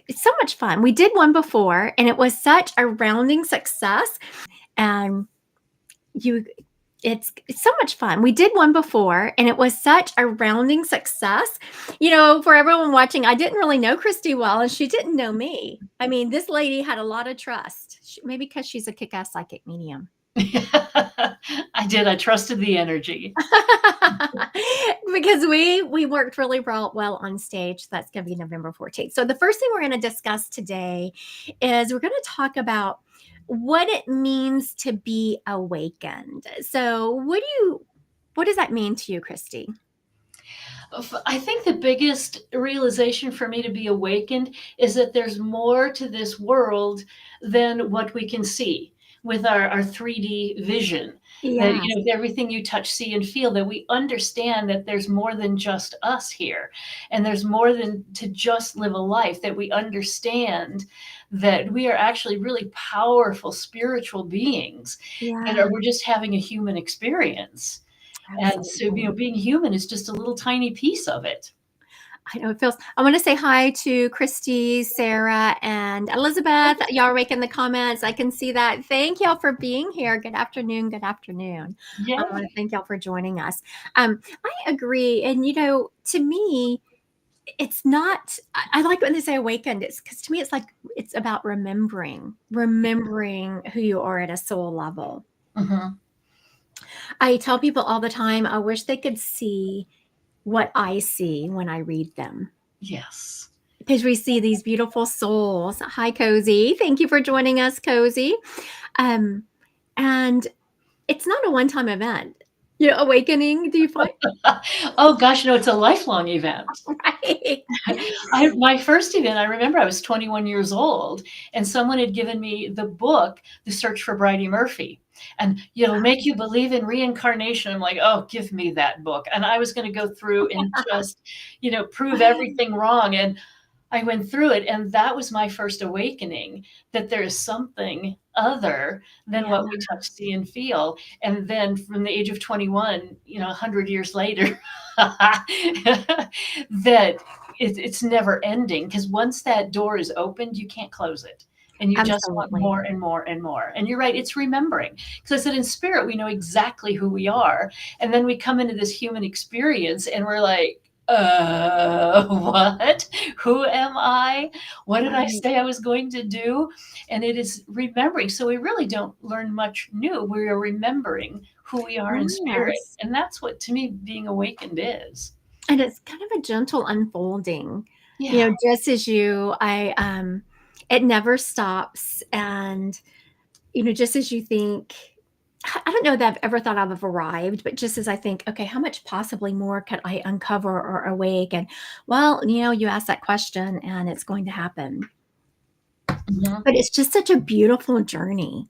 It's so much fun. We did one before, and it was such a rounding success. And it's so much fun. We did one before, and it was such a rounding success. For everyone watching, I didn't really know Kristi well, and she didn't know me. I mean, this lady had a lot of trust, maybe because she's a kick-ass psychic medium. I did. I trusted the energy. Because we worked really well on stage. That's going to be November 14th. So the first thing we're going to discuss today is we're going to talk about what it means to be awakened. So what does that mean to you, Kristi? I think the biggest realization for me to be awakened is that there's more to this world than what we can see with our 3D vision. Yeah. That, with everything you touch, see, and feel, that we understand that there's more than just us here. And there's more than to just live a life, that we understand that we are actually really powerful spiritual beings. Yeah. We're just having a human experience. Absolutely. And so, being human is just a little tiny piece of it. I know it feels. I want to say hi to Christy, Sarah, and Elizabeth. Y'all are making the comments. I can see that. Thank y'all for being here. Good afternoon. Good afternoon. Yeah. I want to thank y'all for joining us. I agree. And, to me, it's not, I like when they say awakened. It's because to me, it's about remembering who you are at a soul level. Mm-hmm. I tell people all the time, I wish they could see what I see when I read them. Yes. Because we see these beautiful souls. Hi, Cozy. Thank you for joining us, Cozy. And it's not a one-time event. Awakening, do you find? Oh, gosh, no, it's a lifelong event. Right. My first event, I remember I was 21 years old, and someone had given me the book, The Search for Bridie Murphy. And, make you believe in reincarnation. I'm like, oh, give me that book. And I was going to go through and just, prove everything wrong. And I went through it, and that was my first awakening, that there is something other than what we touch, see, and feel. And then from the age of 21, 100 years later, that it's never ending, because once that door is opened, you can't close it. And you just want more and more and more. And you're right, it's remembering. Because I said in spirit, we know exactly who we are. And then we come into this human experience, and we're like, what? Who am I? What did I say I was going to do? And it is remembering. So we really don't learn much new. We are remembering who we are in spirit. And that's what, to me, being awakened is. And it's kind of a gentle unfolding. Yeah. Just as it never stops. And, just as you think, I don't know that I've ever thought I've arrived, but just as I think, okay, how much possibly more could I uncover or awaken? Well, you ask that question and it's going to happen. Mm-hmm. But it's just such a beautiful journey.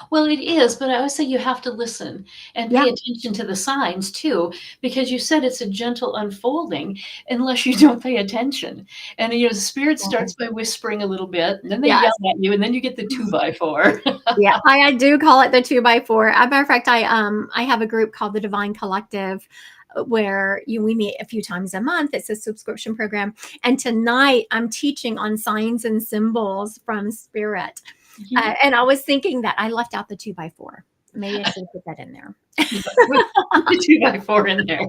Well, it is, but I always say you have to listen and pay attention to the signs too, because you said it's a gentle unfolding unless you don't pay attention. And the spirit starts by whispering a little bit, and then they yell at you, and then you get the 2x4. Yeah, I do call it the 2x4. As a matter of fact, I have a group called the Divine Collective, where we meet a few times a month. It's a subscription program. And tonight I'm teaching on signs and symbols from spirit. And I was thinking that I left out the 2x4. Maybe I should put that in there. The 2x4 in there.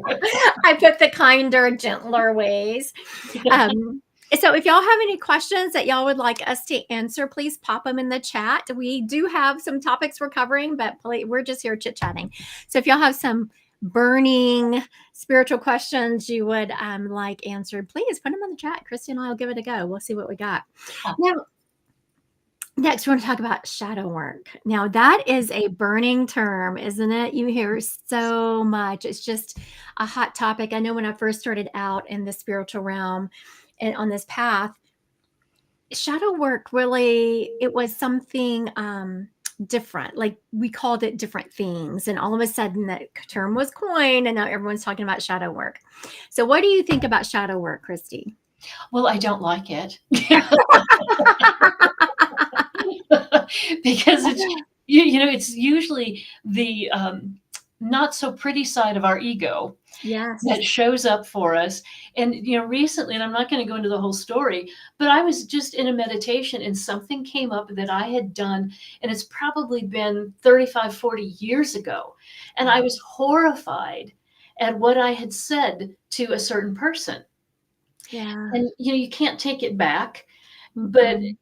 I put the kinder, gentler ways. So if y'all have any questions that y'all would like us to answer, please pop them in the chat. We do have some topics we're covering, but we're just here chit-chatting. So if y'all have some burning spiritual questions you would like answered, please put them in the chat. Kristi and I will give it a go. We'll see what we got. Now, next, we're going to talk about shadow work. Now, that is a burning term, isn't it? You hear so much. It's just a hot topic. I know when I first started out in the spiritual realm and on this path, shadow work really, it was something different. Like we called it different things. And all of a sudden that term was coined and now everyone's talking about shadow work. So what do you think about shadow work, Kristi? Well, I don't like it. Because it's, it's usually the not so pretty side of our ego Yes. that shows up for us. And, recently, and I'm not going to go into the whole story, but I was just in a meditation and something came up that I had done, and it's probably been 35, 40 years ago. And I was horrified at what I had said to a certain person. Yeah. And, you can't take it back, but Mhm.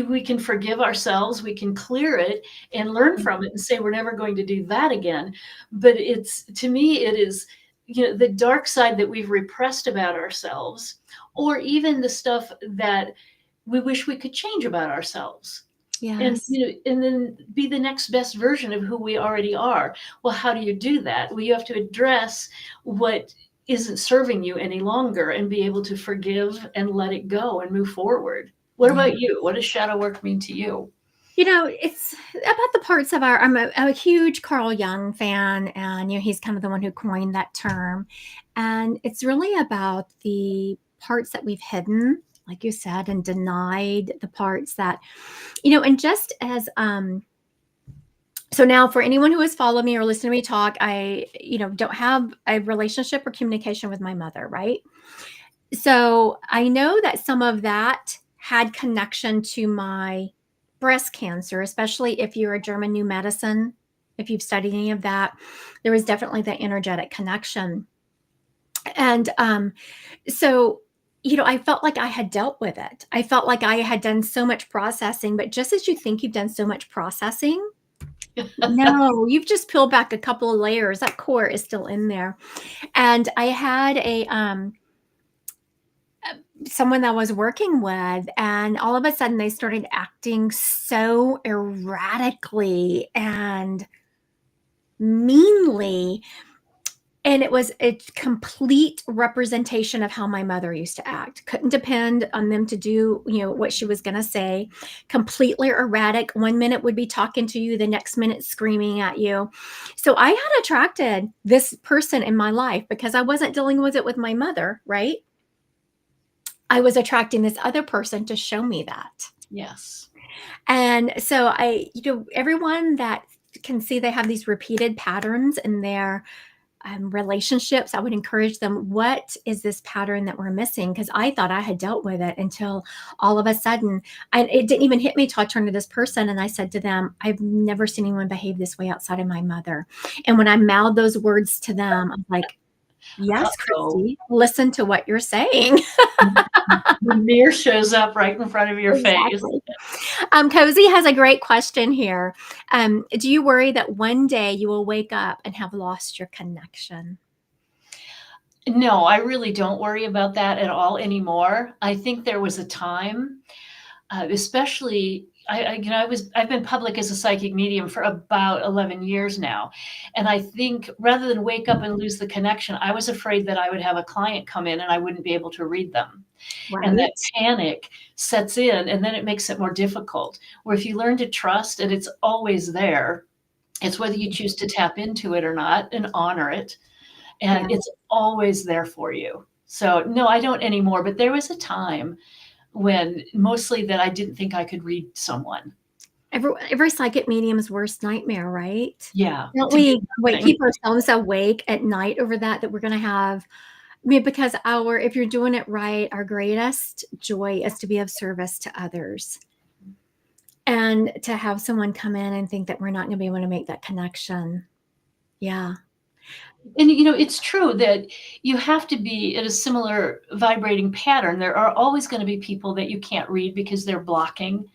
we can forgive ourselves, we can clear it and learn from it and say we're never going to do that again. But to me, it is, the dark side that we've repressed about ourselves, or even the stuff that we wish we could change about ourselves. And, Yes. and then be the next best version of who we already are. Well, how do you do that? Well, you have to address what isn't serving you any longer and be able to forgive and let it go and move forward. What Yeah. about you? What does shadow work mean to you? It's about the parts of I'm a huge Carl Jung fan, and he's kind of the one who coined that term. And it's really about the parts that we've hidden, like you said, and denied, the parts that, and just as so now for anyone who has followed me or listened to me talk, I, don't have a relationship or communication with my mother, right? So I know that some of that had connection to my breast cancer, especially if you're a German new medicine. If you've studied any of that, there is definitely that energetic connection. And so, I felt like I had dealt with it. I felt like I had done so much processing, but just as you think you've done so much processing, no, you've just peeled back a couple of layers. That core is still in there. And I had someone that I was working with, and all of a sudden they started acting so erratically and meanly. And it was a complete representation of how my mother used to act. Couldn't depend on them to do, what she was going to say. Completely erratic. One minute would be talking to you, the next minute screaming at you. So I had attracted this person in my life because I wasn't dealing with it with my mother, right? I was attracting this other person to show me that. Yes. And so everyone that can see they have these repeated patterns in their relationships, I would encourage them, what is this pattern that we're missing? Because I thought I had dealt with it until all of a sudden, it didn't even hit me till I turned to this person and I said to them, I've never seen anyone behave this way outside of my mother. And when I mouthed those words to them, I'm like, yes, Uh-oh. Kristi, listen to what you're saying. The mirror shows up right in front of your face. Exactly. Cozy has a great question here. Do you worry that one day you will wake up and have lost your connection? No, I really don't worry about that at all anymore. I think there was a time, especially I've been public as a psychic medium for about 11 years now. And I think rather than wake up and lose the connection, I was afraid that I would have a client come in and I wouldn't be able to read them. And that Right. panic sets in, and then it makes it more difficult. Where if you learn to trust and it's always there, it's whether you choose to tap into it or not and honor it. Yeah. And it's always there for you. So no, I don't anymore. But there was a time when mostly that I didn't think I could read someone. Every psychic medium's worst nightmare, right? Yeah. Don't To get we nothing. keep ourselves awake at night over that we're going to have? Because if you're doing it right, our greatest joy is to be of service to others. And to have someone come in and think that we're not going to be able to make that connection. Yeah. And it's true that you have to be in a similar vibrating pattern. There are always going to be people that you can't read because they're blocking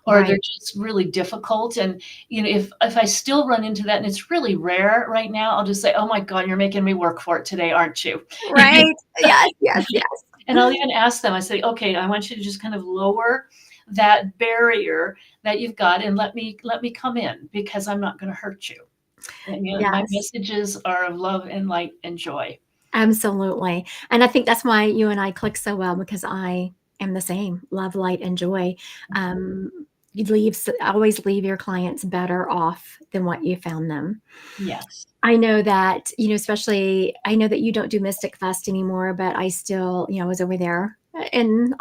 or they're Right. just really difficult. And if I still run into that, and it's really rare right now, I'll just say, "Oh my God, you're making me work for it today, aren't you?" Right. Yes, yes, yes. And I'll even ask them, I say, "Okay, I want you to just kind of lower that barrier that you've got and let me come in because I'm not going to hurt you." And, my Yes. messages are of love and light and joy. Absolutely. And I think that's why you and I click so well, because I am the same. Love, light, and joy. You always leave your clients better off than what you found them. Yes. I know that, especially I know that you don't do Mystic Fest anymore, but I still, I was over there in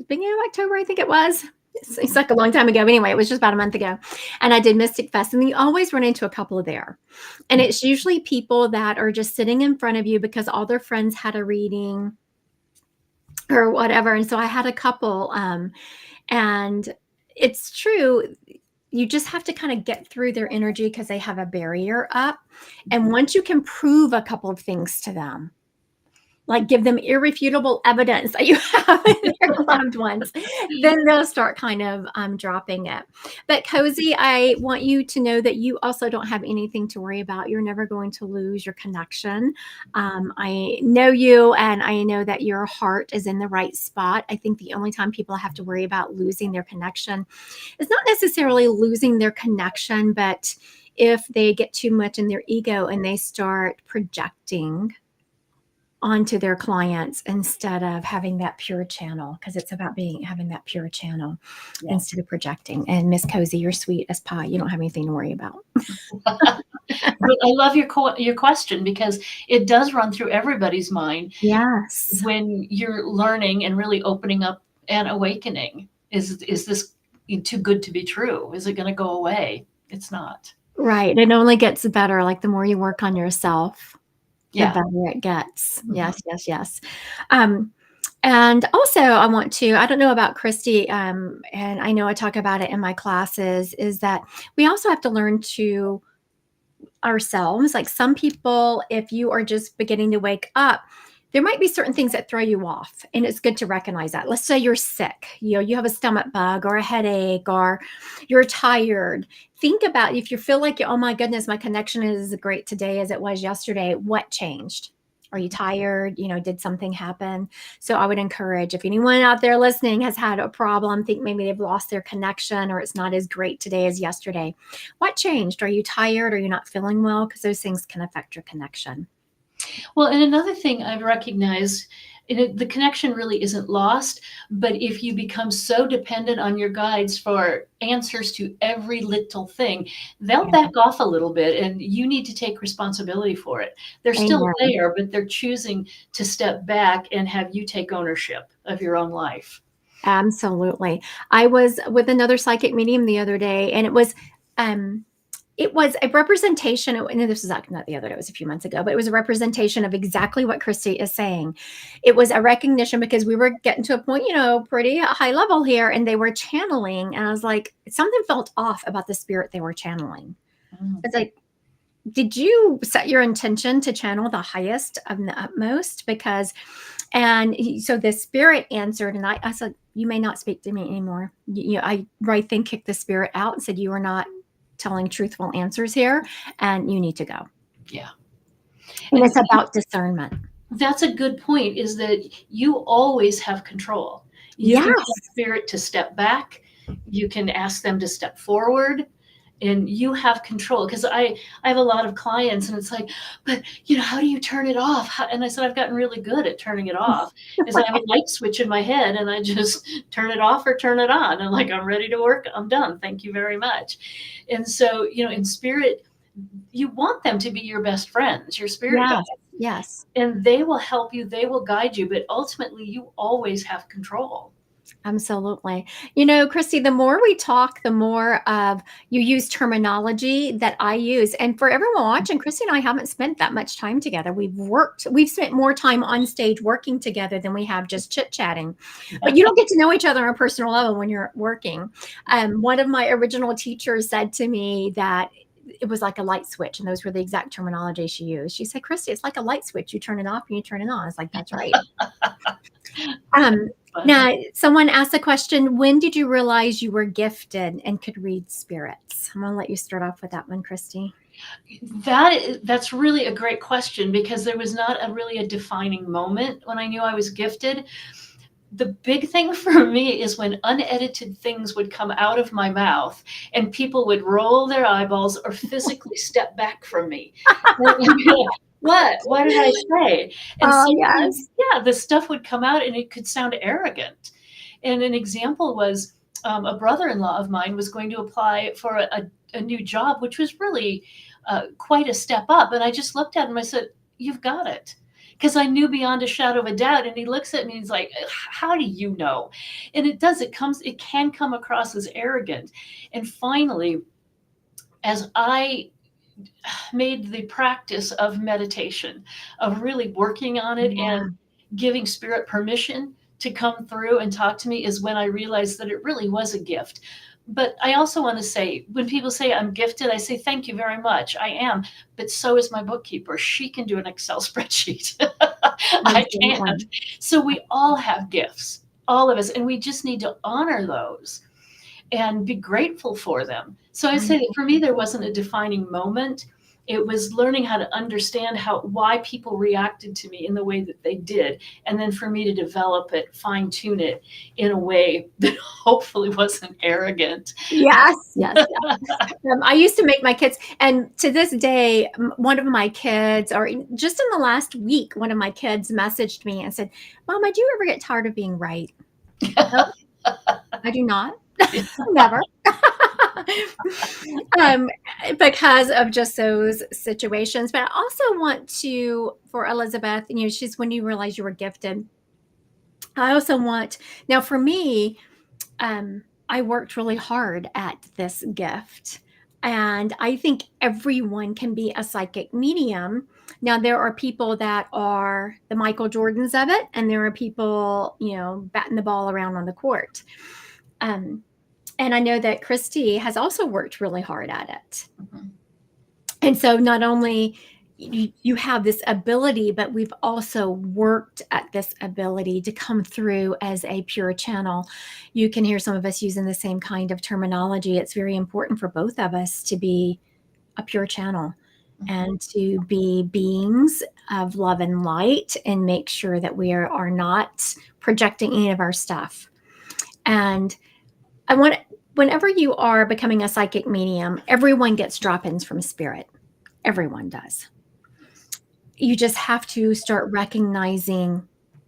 beginning of October, I think it was. It's like a long time ago. Anyway, it was just about a month ago. And I did Mystic Fest. And you always run into a couple there. And it's usually people that are just sitting in front of you because all their friends had a reading or whatever. And so I had a couple. And it's true. You just have to kind of get through their energy because they have a barrier up. And once you can prove a couple of things to them, like give them irrefutable evidence that you have their loved ones, then they'll start kind of dropping it. But Cozy, I want you to know that you also don't have anything to worry about. You're never going to lose your connection. I know you, and I know that your heart is in the right spot. I think the only time people have to worry about losing their connection is not necessarily losing their connection, but if they get too much in their ego and they start projecting onto their clients instead of having that pure channel, because it's about having that pure channel instead of projecting. And Miss Cozy, you're sweet as pie. You don't have anything to worry about. I love your question, because it does run through everybody's mind. Yes. When you're learning and really opening up and awakening, is this too good to be true? Is it going to go away? It's not. Right. It only gets better. Like the more you work on yourself, the better it gets. Yes, yes, yes. And also I want to, I don't know about Kristi, and I know I talk about it in my classes, is that we also have to learn to ourselves. Like some people, if you are just beginning to wake up, there might be certain things that throw you off, and it's good to recognize that. Let's say you're sick, you have a stomach bug or a headache, or you're tired. Think about if you feel like, oh my goodness, my connection is great today as it was yesterday. What changed? Are you tired? Did something happen? So I would encourage, if anyone out there listening has had a problem, think maybe they've lost their connection or it's not as great today as yesterday. What changed? Are you tired? Are you not feeling well? Because those things can affect your connection. Well, and another thing I've recognized, the connection really isn't lost, but if you become so dependent on your guides for answers to every little thing, they'll back off a little bit, and you need to take responsibility for it. They're still there, but they're choosing to step back and have you take ownership of your own life. Absolutely. I was with another psychic medium the other day, and it was a representation, and this was not the other day, it was a few months ago, but it was a representation of exactly what Kristi is saying. It was a recognition, because we were getting to a point, pretty high level here, and they were channeling, and I was like, something felt off about the spirit they were channeling. It's like, did you set your intention to channel the highest of the utmost? So the spirit answered, and I said, you may not speak to me anymore. I right then kicked the spirit out and said, you are not telling truthful answers here, and you need to go. Yeah. And it's about discernment. That's a good point, is that you always have control. You can tell spirit to step back. You can ask them to step forward, and you have control. Because I have a lot of clients, and it's like, but how do you turn it off? And I said, I've gotten really good at turning it off. Because I have a light switch in my head, and I just turn it off or turn it on. And like, I'm ready to work. I'm done. Thank you very much. And so, in spirit, you want them to be your best friends, your spirit guides. Yes. And they will help you. They will guide you. But ultimately, you always have control. Absolutely. Kristi, the more we talk, the more of you use terminology that I use. And for everyone watching, Kristi and I haven't spent that much time together. We've spent more time on stage working together than we have just chit-chatting. But you don't get to know each other on a personal level when you're working. One of my original teachers said to me that it was like a light switch, and those were the exact terminology she used. She said, Kristi, it's like a light switch. You turn it off and you turn it on. I was like, that's right. Now, someone asked a question, when did you realize you were gifted and could read spirits? I'm going to let you start off with that one, Kristi. That's really a great question, because there was not really a defining moment when I knew I was gifted. The big thing for me is when unedited things would come out of my mouth and people would roll their eyeballs or physically step back from me. What did I say? And the stuff would come out and it could sound arrogant. And an example was a brother-in-law of mine was going to apply for a new job, which was really quite a step up. And I just looked at him, I said, you've got it. because I knew beyond a shadow of a doubt. And he looks at me and he's like, how do you know? And it does, it can come across as arrogant. And finally, as I made the practice of meditation, of really working on it and giving spirit permission to come through and talk to me, is when I realized that it really was a gift. But I also want to say, when people say I'm gifted, I say, thank you very much. I am. But so is my bookkeeper. She can do an Excel spreadsheet. I can't. So we all have gifts, all of us, and we just need to honor those and be grateful for them. So I say that for me, there wasn't a defining moment. It was learning how to understand why people reacted to me in the way that they did. And then for me to develop it, fine tune it in a way that hopefully wasn't arrogant. Yes, yes, yes. I used to make my kids, and to this day, one of my kids, or just in the last week, one of my kids messaged me and said, Mama, do you ever get tired of being right? No, I do not. Never. Because of just those situations. But I also want to, for Elizabeth, she's when you realize you were gifted. I also want, now for me, I worked really hard at this gift. And I think everyone can be a psychic medium. Now, there are people that are the Michael Jordans of it, and there are people, batting the ball around on the court. And I know that Kristi has also worked really hard at it. Mm-hmm. And so not only you have this ability, but we've also worked at this ability to come through as a pure channel. You can hear some of us using the same kind of terminology. It's very important for both of us to be a pure channel, mm-hmm. and to be beings of love and light, and make sure that we are not projecting any of our stuff. And whenever you are becoming a psychic medium, everyone gets drop-ins from spirit. Everyone does. You just have to start recognizing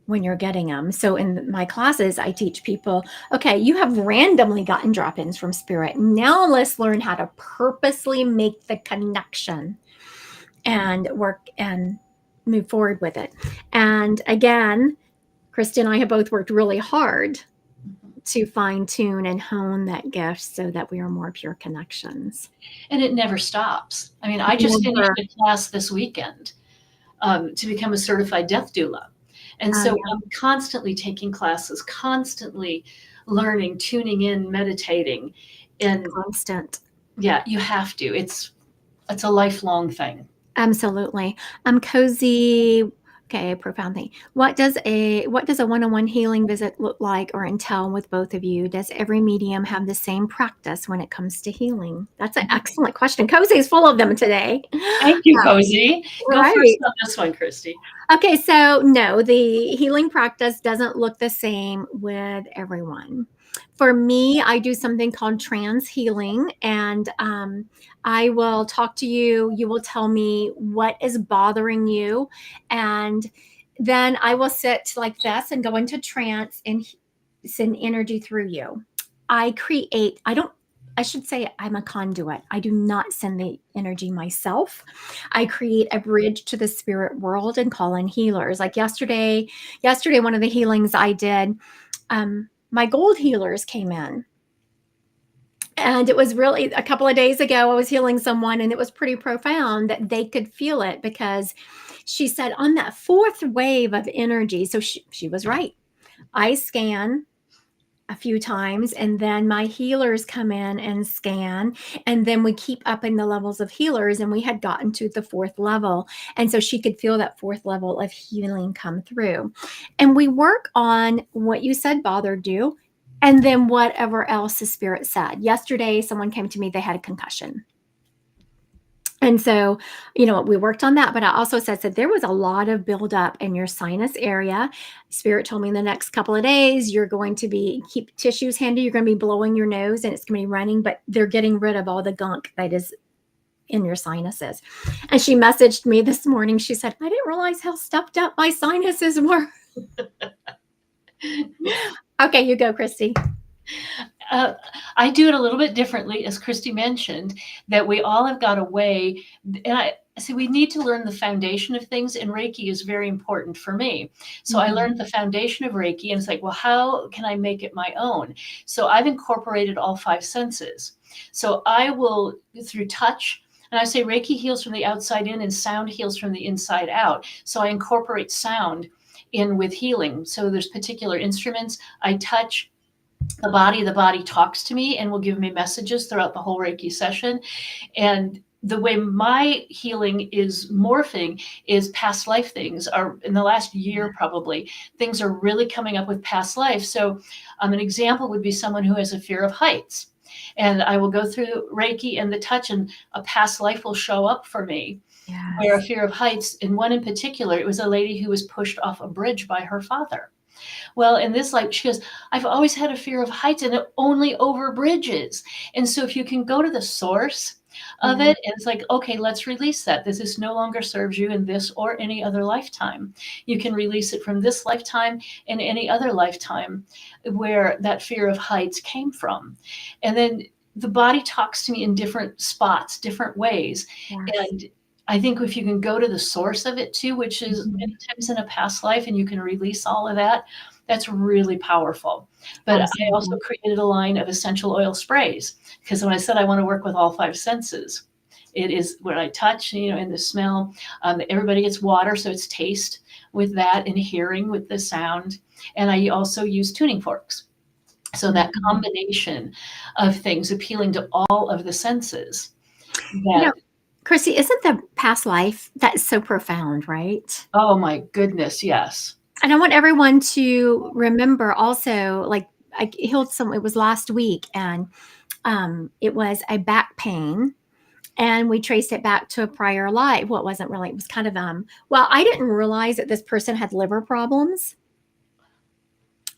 when you're getting them. So in my classes, I teach people, okay, you have randomly gotten drop-ins from spirit. Now let's learn how to purposely make the connection and work and move forward with it. And again, Kristi and I have both worked really hard to fine tune and hone that gift so that we are more pure connections. And it never stops. I mean, I just finished a class this weekend to become a certified death doula. And so I'm constantly taking classes, constantly learning, tuning in, meditating. And constant. Yeah, you have to. It's a lifelong thing. Absolutely. Cozy. Okay, profound thing. What does a one-on-one healing visit look like or entail with both of you? Does every medium have the same practice when it comes to healing? That's an excellent question. Cozy is full of them today. Thank you, Cozy. Go first on this one, Kristi. Okay, so no, the healing practice doesn't look the same with everyone. For me, I do something called trance healing, and I will talk to you. You will tell me what is bothering you, and then I will sit like this and go into trance and send energy through you. I'm a conduit. I do not send the energy myself. I create a bridge to the spirit world and call in healers. Like yesterday, one of the healings I did, my gold healers came in. And it was really a couple of days ago, I was healing someone, and it was pretty profound that they could feel it, because she said on that fourth wave of energy, so she was right. I scan a few times, and then my healers come in and scan, and then we keep upping the levels of healers, and we had gotten to the fourth level. And so she could feel that fourth level of healing come through. And we work on what you said bothered you, and then whatever else the spirit said. Yesterday, someone came to me, they had a concussion. And so, we worked on that, but I also said there was a lot of buildup in your sinus area. Spirit told me in the next couple of days, you're going to keep tissues handy. You're going to be blowing your nose, and it's going to be running, but they're getting rid of all the gunk that is in your sinuses. And she messaged me this morning. She said, I didn't realize how stuffed up my sinuses were. Okay, you go, Kristi. I do it a little bit differently, as Kristi mentioned, that we all have got a way, and see, we need to learn the foundation of things, and Reiki is very important for me. So I learned the foundation of Reiki, and it's like, well, how can I make it my own? So I've incorporated all 5 senses. So I will, through touch, and I say Reiki heals from the outside in and sound heals from the inside out. So I incorporate sound in with healing. So there's particular instruments. I touch the body talks to me and will give me messages throughout the whole Reiki session. And the way my healing is morphing is past life things are in the last year, probably things are really coming up with past life. So an example would be someone who has a fear of heights. And I will go through Reiki and the touch, and a past life will show up for me. Yes. Where a fear of heights, in one in particular, it was a lady who was pushed off a bridge by her father. Well, in this life, she goes, I've always had a fear of heights, and only over bridges. And so if you can go to the source of it, and it's like, okay, let's release that. This no longer serves you in this or any other lifetime. You can release it from this lifetime and any other lifetime where that fear of heights came from. And then the body talks to me in different spots, different ways. Yes. And I think if you can go to the source of it too, which is many times in a past life, and you can release all of that, that's really powerful. But I also created a line of essential oil sprays, because when I said I want to work with all 5 senses, it is what I touch, and the smell. Everybody gets water, so it's taste with that, and hearing with the sound. And I also use tuning forks. So that combination of things appealing to all of the senses. Kristi, isn't the past life, that's so profound, right? Oh my goodness, yes. And I want everyone to remember also, like I healed someone, it was last week, and it was a back pain, and we traced it back to a prior life. Well, it wasn't really, it was kind of, well, I didn't realize that this person had liver problems.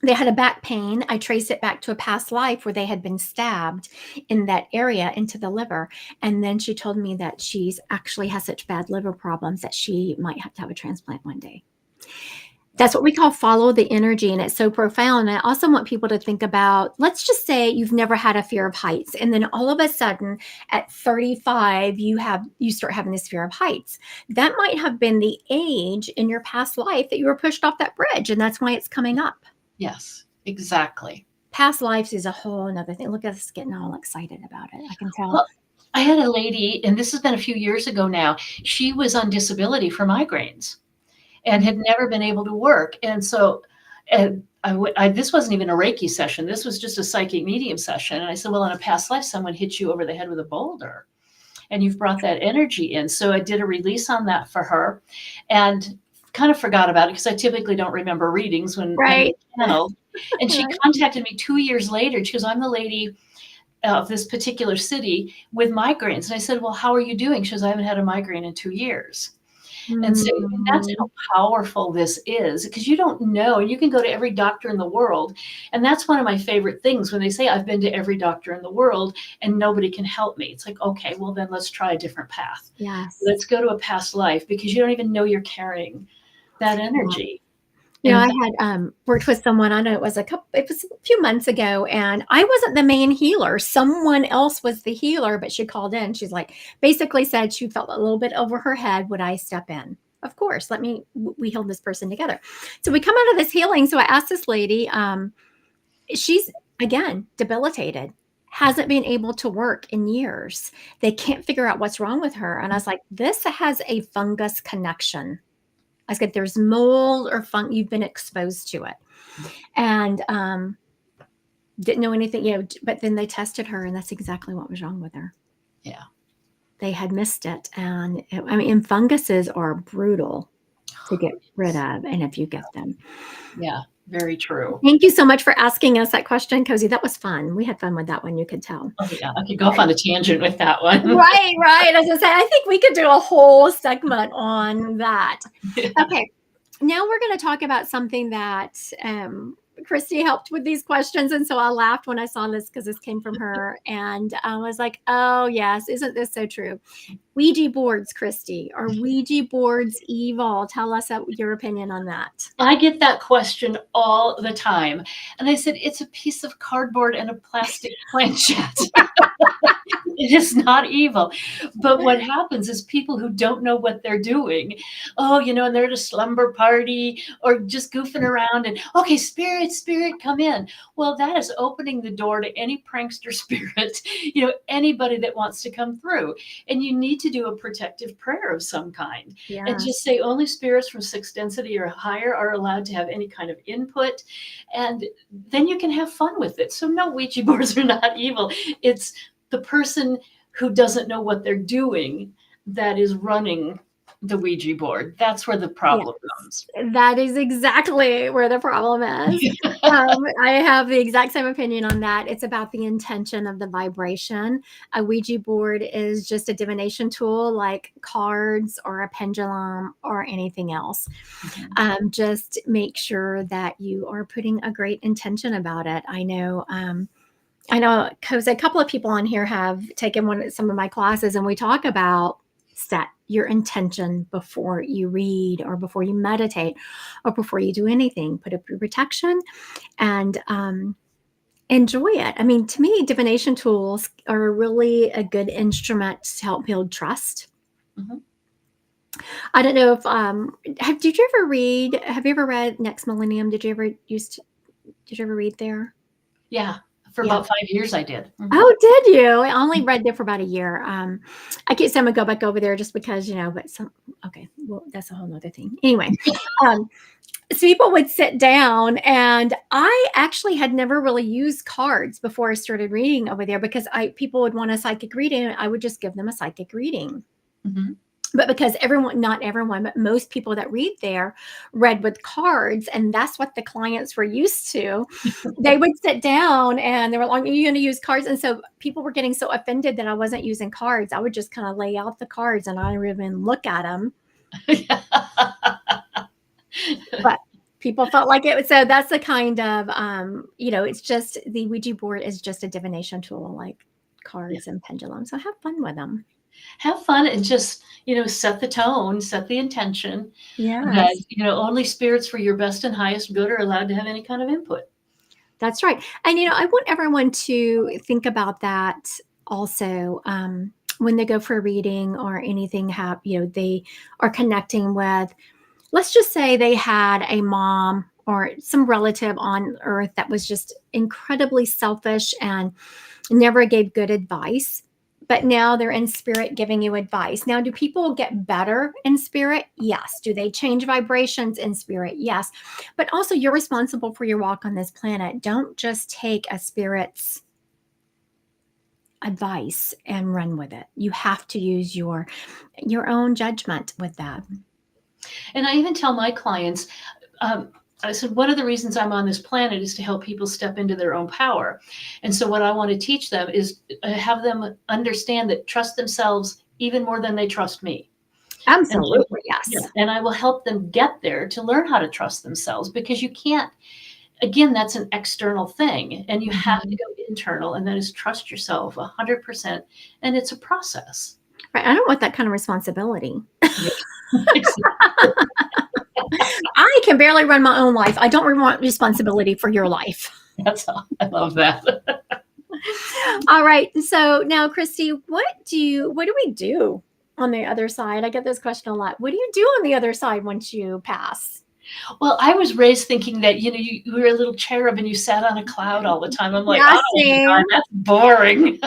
They had a back pain. I traced it back to a past life where they had been stabbed in that area into the liver. And then she told me that she's actually has such bad liver problems that she might have to have a transplant one day. That's what we call follow the energy. And it's so profound. And I also want people to think about, let's just say you've never had a fear of heights. And then all of a sudden at 35, you start having this fear of heights. That might have been the age in your past life that you were pushed off that bridge. And that's why it's coming up. Yes, exactly. Past lives is a whole another thing. Look at us getting all excited about it. I can tell. Well, I had a lady, and this has been a few years ago now. She was on disability for migraines and had never been able to work. And so this wasn't even a Reiki session. This was just a psychic medium session. And I said, well, in a past life, someone hit you over the head with a boulder, and you've brought that energy in. So I did a release on that for her, and kind of forgot about it because I typically don't remember readings when I'm channeled. And she contacted me 2 years later. She goes, I'm the lady of this particular city with migraines. And I said, well, how are you doing? She goes, I haven't had a migraine in 2 years. And so that's how powerful this is, because you don't know. You can go to every doctor in the world. And that's one of my favorite things when they say I've been to every doctor in the world and nobody can help me. It's like, okay, well, then let's try a different path. Yes. Let's go to a past life, because you don't even know you're carrying that energy. I had worked with someone, I know it was a few months ago, and I wasn't the main healer. Someone else was the healer, but she called in. She's like, basically said she felt a little bit over her head. Would I step in? Of course, we healed this person together. So we come out of this healing. So I asked this lady, she's again, debilitated, hasn't been able to work in years. They can't figure out what's wrong with her. And I was like, this has a fungus connection. I said, there's mold or you've been exposed to it. And didn't know anything, but then they tested her, and that's exactly what was wrong with her. Yeah. They had missed it. And and funguses are brutal to get rid of, and if you get them. Yeah, very true. Thank you so much for asking us that question, Cozy. That was fun. We had fun with that one, you could tell. Oh, yeah, I could go off on a tangent with that one. Right. As I say, I think we could do a whole segment on that. Yeah. Okay, now we're going to talk about something that Kristi helped with these questions. And so I laughed when I saw this because this came from her. And I was like, oh, yes, isn't this so true? Ouija boards, Kristi. Are Ouija boards evil? Tell us your opinion on that. I get that question all the time. And I said, it's a piece of cardboard and a plastic planchette. It is not evil. But what happens is people who don't know what they're doing, and they're at a slumber party or just goofing around and, okay, spirit, come in. Well, that is opening the door to any prankster spirit, anybody that wants to come through. And you need to do a protective prayer of some kind. And just say only spirits from sixth density or higher are allowed to have any kind of input. And then you can have fun with it. So no, Ouija boards are not evil. It's the person who doesn't know what they're doing that is running the Ouija board. That's where the problem comes. That is exactly where the problem is. I have the exact same opinion on that. It's about the intention of the vibration. A Ouija board is just a divination tool like cards or a pendulum or anything else. Just make sure that you are putting a great intention about it. I know because a couple of people on here have taken some of my classes, and we talk about set your intention before you read or before you meditate or before you do anything. Put up your protection and enjoy it. I mean, to me, divination tools are really a good instrument to help build trust. I don't know if have you ever read Next Millennium? Did you ever read there? Yeah. For about 5 years, I did. Oh, did you? I only read there for about a year. I keep saying I'm gonna go back over there just because, okay, well, that's a whole nother thing. Anyway, so people would sit down, and I actually had never really used cards before I started reading over there because people would want a psychic reading, and I would just give them a psychic reading. But because not everyone, but most people that read there read with cards, and that's what the clients were used to. They would sit down and they were like, "Are you going to use cards?" And so people were getting so offended that I wasn't using cards. I would just kind of lay out the cards and I wouldn't even look at them. But people felt like it. So that's the kind of, it's just the Ouija board is just a divination tool like cards and pendulums. So have fun with them. Have fun and just, set the tone, set the intention that, only spirits for your best and highest good are allowed to have any kind of input. That's right. And, I want everyone to think about that also when they go for a reading or anything, they are connecting with, let's just say they had a mom or some relative on earth that was just incredibly selfish and never gave good advice. But now they're in spirit giving you advice. Now, do people get better in spirit? Yes. Do they change vibrations in spirit? Yes. But also, you're responsible for your walk on this planet. Don't just take a spirit's advice and run with it. You have to use your own judgment with that. And I even tell my clients, I said, one of the reasons I'm on this planet is to help people step into their own power. And so what I want to teach them is have them understand that trust themselves even more than they trust me. Absolutely, yes. Yeah, and I will help them get there to learn how to trust themselves, because you can't, again, that's an external thing, and you have to go internal, and that is trust yourself 100%. And it's a process. Right. I don't want that kind of responsibility. Yeah. I can barely run my own life. I don't want responsibility for your life. I love that. All right. So now, Kristi, what do we do on the other side? I get this question a lot. What do you do on the other side once you pass? Well, I was raised thinking that, you were a little cherub and you sat on a cloud all the time. I'm like, God, that's boring.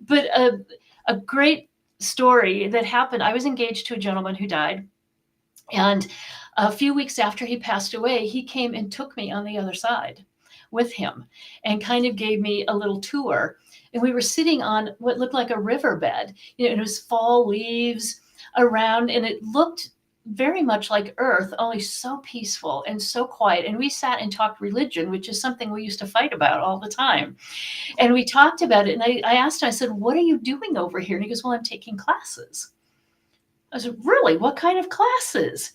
But a great story that happened, I was engaged to a gentleman who died. And a few weeks after he passed away, he came and took me on the other side with him and kind of gave me a little tour. And we were sitting on what looked like a riverbed. It was fall leaves around, and it looked very much like Earth, only so peaceful and so quiet. And we sat and talked religion, which is something we used to fight about all the time. And we talked about it. And I asked him, I said, "What are you doing over here?" And he goes, "Well, I'm taking classes." I said, "Really? What kind of classes?"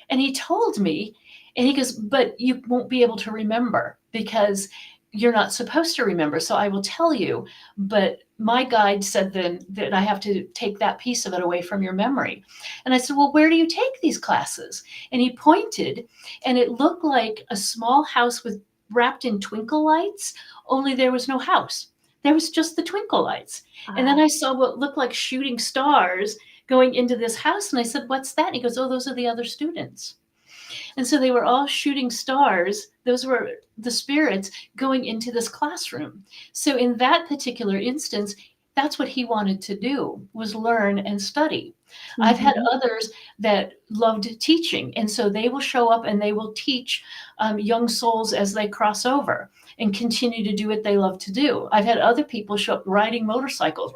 And he told me, and he goes, "But you won't be able to remember because you're not supposed to remember. So I will tell you, but my guide said then that I have to take that piece of it away from your memory." And I said, "Well, where do you take these classes?" And he pointed, and it looked like a small house wrapped in twinkle lights, only there was no house. there was just the twinkle lights. And then I saw what looked like shooting stars going into this house. And I said, what's that? And he goes, oh, those are the other students. And so they were all shooting stars. Those were the spirits going into this classroom. So in that particular instance, that's what he wanted to do, was learn and study. Mm-hmm. I've had others that loved teaching. And so they will show up and they will teach young souls as they cross over and continue to do what they love to do. I've had other people show up riding motorcycles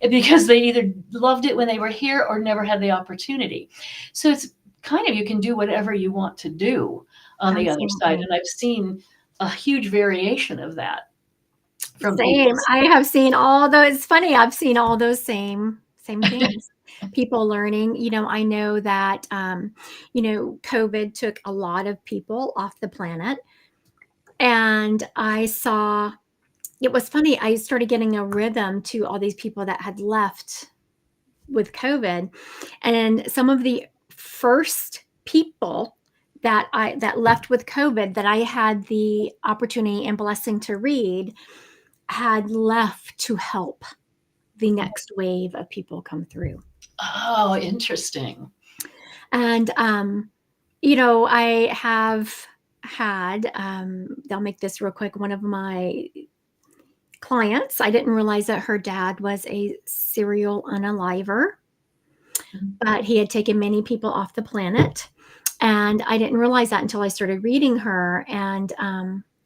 because they either loved it when they were here or never had the opportunity. So it's kind of, you can do whatever you want to do on the other side. And I've seen a huge variation of that from same. I have seen all those. It's funny. I've seen all those same things. People learning, I know that, COVID took a lot of people off the planet. And I saw, it was funny. I started getting a rhythm to all these people that had left with COVID. And some of the first people that left with COVID that I had the opportunity and blessing to read had left to help the next wave of people come through. Oh, interesting. And, I have had, they'll make this real quick. One of my clients, I didn't realize that her dad was a serial unaliver, but he had taken many people off the planet. And I didn't realize that until I started reading her. And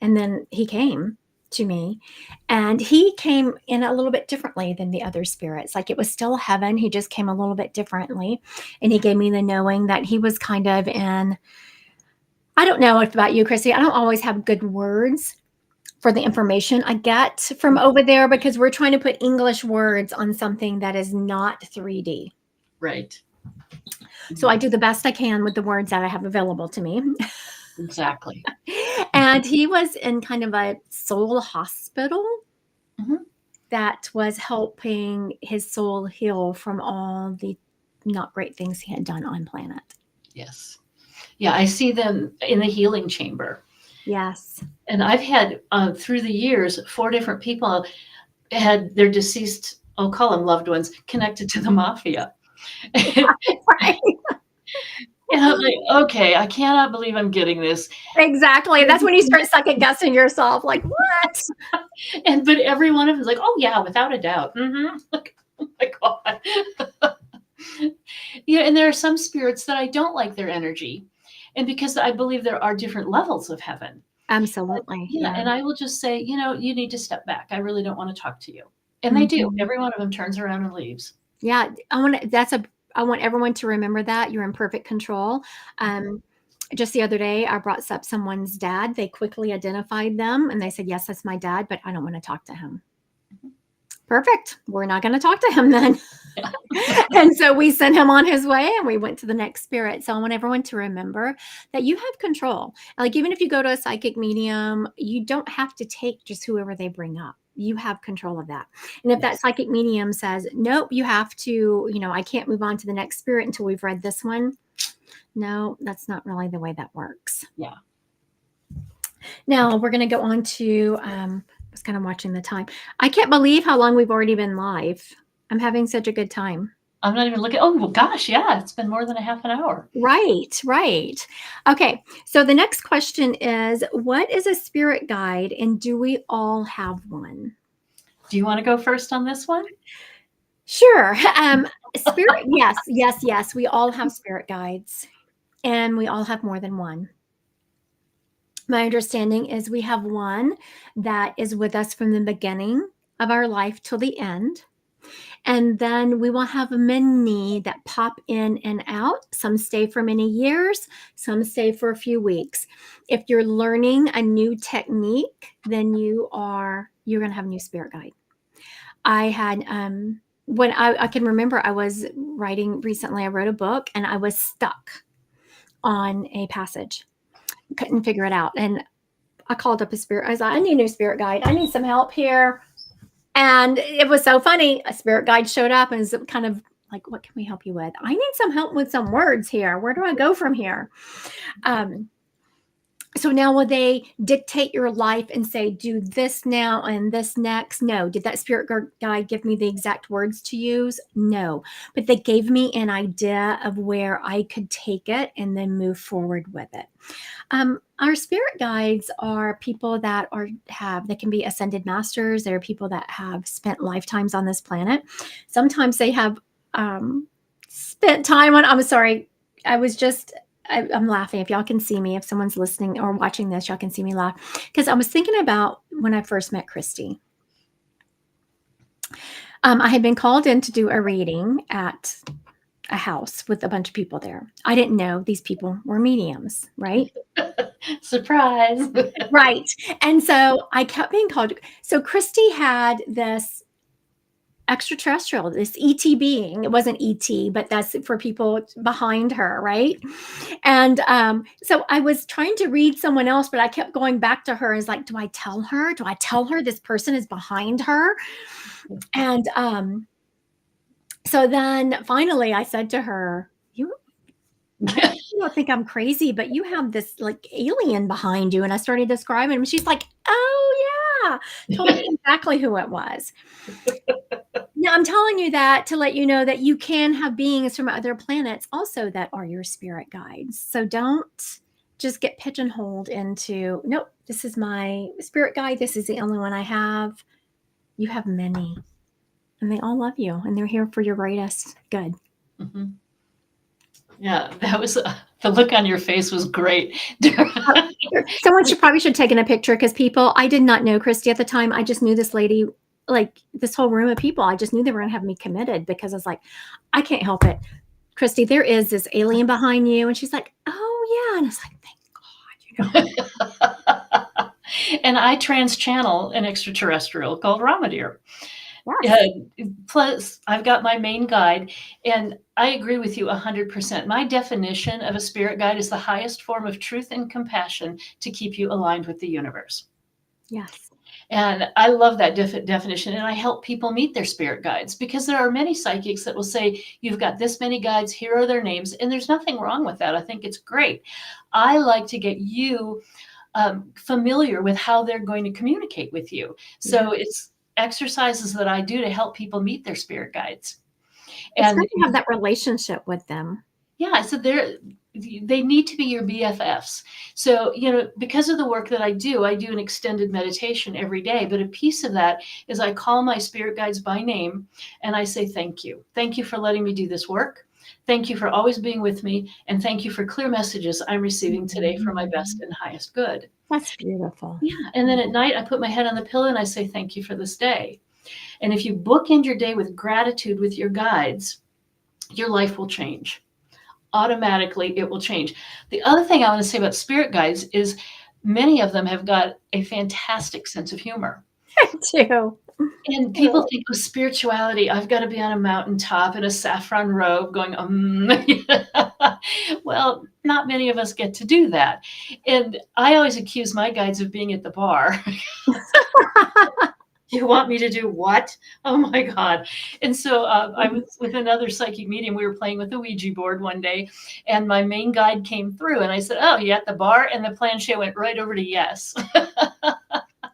then he came to me, and he came in a little bit differently than the other spirits. Like, it was still heaven. He just came a little bit differently. And he gave me the knowing that he was kind of in, I don't know about you, Kristi. I don't always have good words for the information I get from over there, because we're trying to put English words on something that is not 3D. Right. So I do the best I can with the words that I have available to me. Exactly. And he was in kind of a soul hospital that was helping his soul heal from all the not great things he had done on planet. Yes. Yeah, I see them in the healing chamber. Yes. And I've had, through the years, 4 different people had their deceased, I'll call them loved ones, connected to the mafia. Right. And I'm like, okay, I cannot believe I'm getting this. Exactly. That's when you start second guessing yourself, like, what? But every one of them is like, oh yeah, without a doubt. Like, oh my God. And there are some spirits that I don't like their energy. And because I believe there are different levels of heaven. Absolutely. Yeah. And I will just say, you need to step back. I really don't want to talk to you. And they do. Every one of them turns around and leaves. Yeah. I want everyone to remember that you're in perfect control. Just the other day, I brought up someone's dad. They quickly identified them and they said, yes, that's my dad, but I don't want to talk to him. Perfect. We're not going to talk to him then. And so we sent him on his way and we went to the next spirit. So I want everyone to remember that you have control. Like, even if you go to a psychic medium, you don't have to take just whoever they bring up. You have control of that. And if that psychic medium says, nope, you have to, I can't move on to the next spirit until we've read this one. No, that's not really the way that works. Yeah. Now we're going to go on to, I was kind of watching the time. I can't believe how long we've already been live. I'm having such a good time. I'm not even looking. Oh, well, gosh. Yeah. It's been more than a half an hour. Right. Okay. So the next question is, what is a spirit guide and do we all have one? Do you want to go first on this one? Sure. Spirit. Yes. We all have spirit guides and we all have more than one. My understanding is we have one that is with us from the beginning of our life till the end. And then we will have many that pop in and out. Some stay for many years, some stay for a few weeks. If you're learning a new technique, then you're going to have a new spirit guide. I had, when I can remember, I was writing recently, I wrote a book and I was stuck on a passage. Couldn't figure it out. And I called up a spirit. I was like, I need a new spirit guide. I need some help here. And it was so funny. A spirit guide showed up and was kind of like, what can we help you with? I need some help with some words here. Where do I go from here? So now will they dictate your life and say, do this now and this next? No. Did that spirit guide give me the exact words to use? No. But they gave me an idea of where I could take it and then move forward with it. Our spirit guides are people that they can be ascended masters. They're people that have spent lifetimes on this planet. Sometimes they have spent time on, I'm sorry, I'm laughing. If y'all can see me, if someone's listening or watching this, y'all can see me laugh. Because I was thinking about when I first met Kristi. I had been called in to do a reading at a house with a bunch of people there. I didn't know these people were mediums, right? Surprise. Right. And so I kept being called. So Kristi had this extraterrestrial, this ET being. It wasn't ET, but that's for people behind her, right? And so I was trying to read someone else, but I kept going back to her. I was like, do I tell her? Do I tell her this person is behind her? And so then finally I said to her, you don't think I'm crazy, but you have this like alien behind you. And I started describing him. She's like, oh yeah, told me exactly who it was. Now, I'm telling you that to let you know that you can have beings from other planets also that are your spirit guides. So don't just get pigeonholed into, nope, this is my spirit guide. This is the only one I have. You have many, and they all love you, and they're here for your greatest good. Mm-hmm. Yeah, that was the look on your face was great. Someone probably should take in a picture because I did not know Kristi at the time. I just knew this lady, like this whole room of people. I just knew they were going to have me committed because I was like, I can't help it. Kristi, there is this alien behind you. And she's like, oh yeah. And I was like, thank God, And I trans-channel an extraterrestrial called Ramadir. Yes. Plus, I've got my main guide, and I agree with you 100%. My definition of a spirit guide is the highest form of truth and compassion to keep you aligned with the universe. Yes. And I love that definition, and I help people meet their spirit guides because there are many psychics that will say, you've got this many guides, here are their names, and there's nothing wrong with that. I think it's great. I like to get you familiar with how they're going to communicate with you. So it's exercises that I do to help people meet their spirit guides. And you have that relationship with them. Yeah, so they need to be your BFFs. So, because of the work that I do an extended meditation every day, but a piece of that is I call my spirit guides by name and I say, thank you. Thank you for letting me do this work. Thank you for always being with me. And thank you for clear messages I'm receiving today for my best and highest good. That's beautiful. Yeah. And then at night, I put my head on the pillow and I say, thank you for this day. And if you bookend your day with gratitude with your guides, your life will change. Automatically, it will change. The other thing I want to say about spirit guides is many of them have got a fantastic sense of humor. I do. And people think of spirituality, I've got to be on a mountaintop in a saffron robe going, Well, not many of us get to do that. And I always accuse my guides of being at the bar. You want me to do what? Oh my God. And so I was with another psychic medium. We were playing with the Ouija board one day and my main guide came through and I said, oh, you at the bar? And the planchette went right over to yes.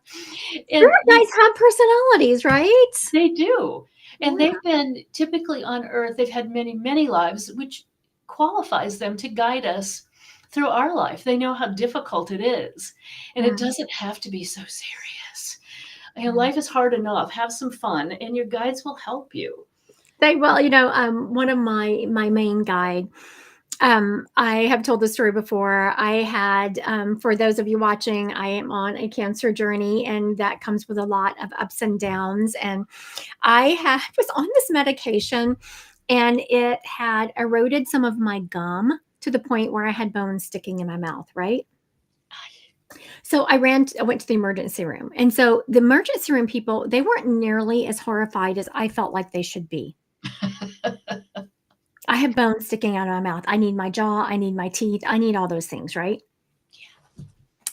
Spirit guides have personalities, right? They do. And they've been typically on Earth. They've had many, many lives, which qualifies them to guide us through our life. They know how difficult it is. And it doesn't have to be so serious. Life is hard enough. Have some fun, and your guides will help you. They will. One of my main guide, I have told the story before. I had, for those of you watching, I am on a cancer journey, and that comes with a lot of ups and downs. And I was on this medication, and it had eroded some of my gum to the point where I had bones sticking in my mouth. Right. So I went to the emergency room. And so the emergency room people, they weren't nearly as horrified as I felt like they should be. I have bones sticking out of my mouth. I need my jaw. I need my teeth. I need all those things, right? Yeah.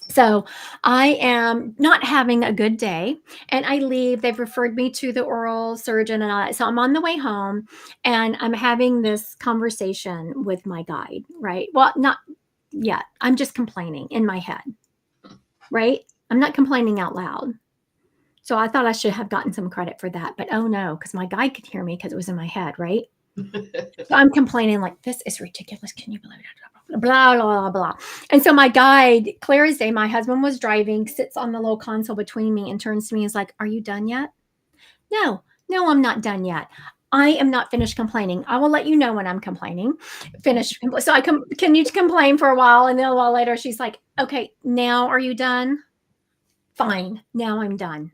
So I am not having a good day and I leave. They've referred me to the oral surgeon and all that. So I'm on the way home and I'm having this conversation with my guide, right? Well, yet. I'm just complaining in my head, right? I'm not complaining out loud. So I thought I should have gotten some credit for that, but oh no, because my guide could hear me because it was in my head, right? So I'm complaining like, this is ridiculous. Can you believe it? Blah, blah, blah, blah. And so my guide, clear as day, my husband was driving, sits on the little console between me and turns to me and is like, are you done yet? No, I'm not done yet. I am not finished complaining. I will let you know when I'm complaining. Finished. So I continue to complain for a while. And then a while later, she's like, okay, now are you done? Fine. Now I'm done.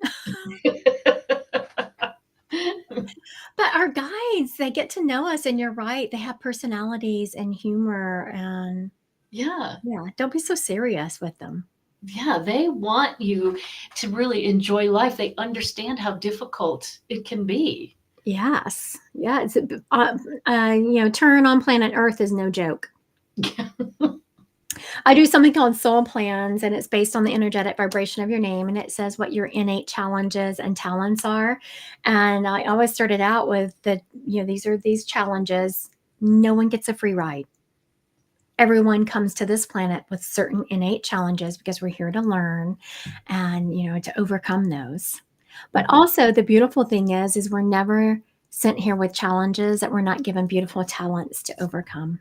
But our guides, they get to know us, and you're right. They have personalities and humor, and Yeah. don't be so serious with them. Yeah, they want you to really enjoy life. They understand how difficult it can be. Yes. Yeah. It's, turn on planet Earth is no joke. I do something called soul plans, and it's based on the energetic vibration of your name, and it says what your innate challenges and talents are. And I always started out with these are these challenges. No one gets a free ride. Everyone comes to this planet with certain innate challenges because we're here to learn and, to overcome those. But also the beautiful thing is we're never sent here with challenges that we're not given beautiful talents to overcome.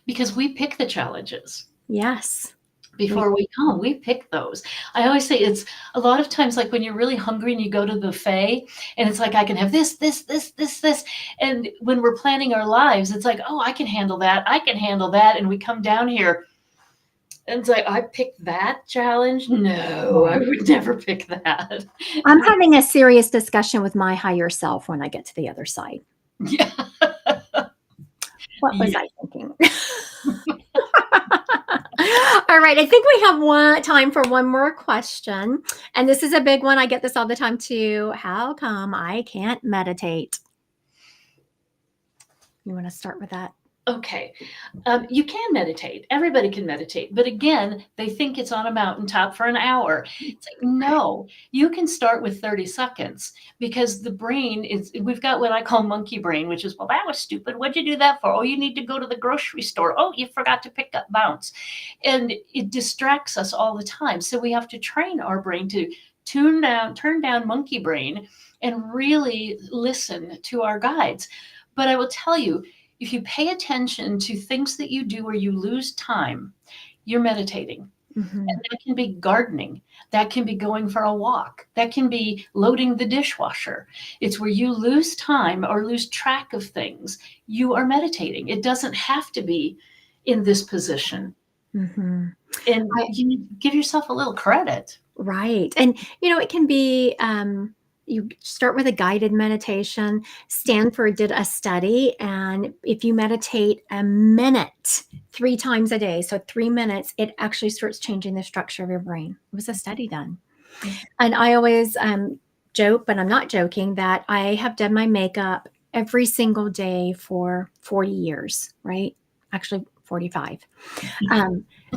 Because we pick the challenges. Yes. Before we come, we pick those. I always say it's a lot of times like when you're really hungry and you go to the buffet and it's like, I can have this. And when we're planning our lives, it's like, oh, I can handle that. I can handle that. And we come down here and it's like, I picked that challenge. No, I would never pick that. I'm having a serious discussion with my higher self when I get to the other side. Yeah. What was I thinking? All right. I think we have time for one more question. And this is a big one. I get this all the time too. How come I can't meditate? You want to start with that? Okay. You can meditate. Everybody can meditate. But again, they think it's on a mountaintop for an hour. It's like, no, you can start with 30 seconds because the brain we've got what I call monkey brain, which is, well, that was stupid. What'd you do that for? Oh, you need to go to the grocery store. Oh, you forgot to pick up bounce. And it distracts us all the time. So we have to train our brain to turn down monkey brain and really listen to our guides. But I will tell you, if you pay attention to things that you do where you lose time, you're meditating. Mm-hmm. And that can be gardening. That can be going for a walk. That can be loading the dishwasher. It's where you lose time or lose track of things. You are meditating. It doesn't have to be in this position. Mm-hmm. And you give yourself a little credit. Right. And, it can be... you start with a guided meditation. Stanford did a study, and if you meditate a minute 3 times a day, so 3 minutes, it actually starts changing the structure of your brain. It was a study done. And I always joke, but I'm not joking, that I have done my makeup every single day for 40 years, right? Actually, 45.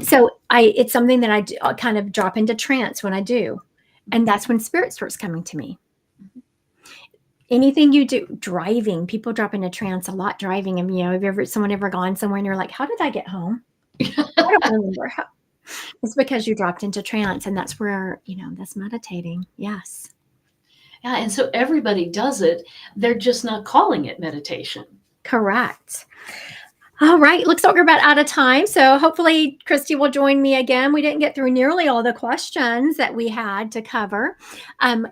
So it's something that I kind of drop into trance when I do. And that's when spirit starts coming to me. Anything you do, driving, people drop into trance a lot driving. And, have someone ever gone somewhere and you're like, how did I get home? I don't remember how. It's because you dropped into trance, and that's where, that's meditating. Yes. Yeah. And so everybody does it. They're just not calling it meditation. Correct. All right. Looks like we're about out of time. So hopefully Kristi will join me again. We didn't get through nearly all the questions that we had to cover.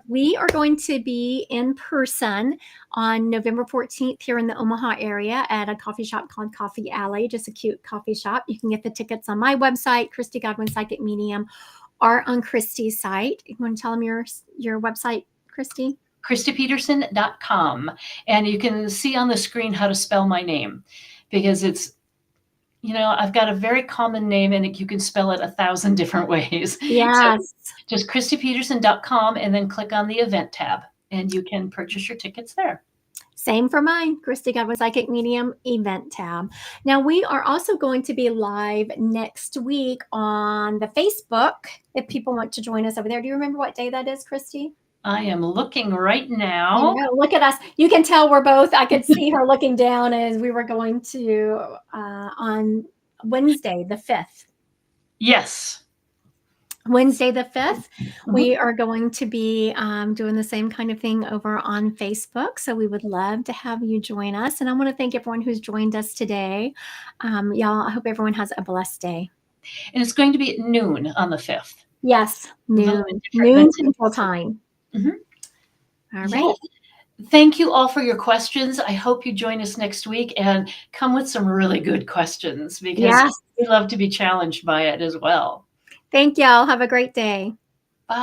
We are going to be in person on November 14th here in the Omaha area at a coffee shop called Coffee Alley, just a cute coffee shop. You can get the tickets on my website, Kristi Godwin Psychic Medium, or on Kristi's site. You want to tell them your website, Kristi? KristiPederson.com. And you can see on the screen how to spell my name. Because it's, I've got a very common name and you can spell it 1,000 different ways. Yes. So just KristiPederson.com and then click on the event tab and you can purchase your tickets there. Same for mine, Kristi Godwin Psychic Medium event tab. Now, we are also going to be live next week on the Facebook if people want to join us over there. Do you remember what day that is, Kristi? I am looking right now. Look at us. You can tell we're both, I could see her looking down as we were going to on Wednesday, the 5th. Yes. Wednesday the 5th, Mhm. we are going to be doing the same kind of thing over on Facebook. So we would love to have you join us. And I want to thank everyone who's joined us today. Y'all, I hope everyone has a blessed day. And it's going to be at noon on the 5th. Yes, A little noon, bit different noon than Central Time. Mhm. All Yeah. right. Thank you all for your questions. I hope you join us next week and come with some really good questions because Yes. we love to be challenged by it as well. Thank y'all. Have a great day. Bye.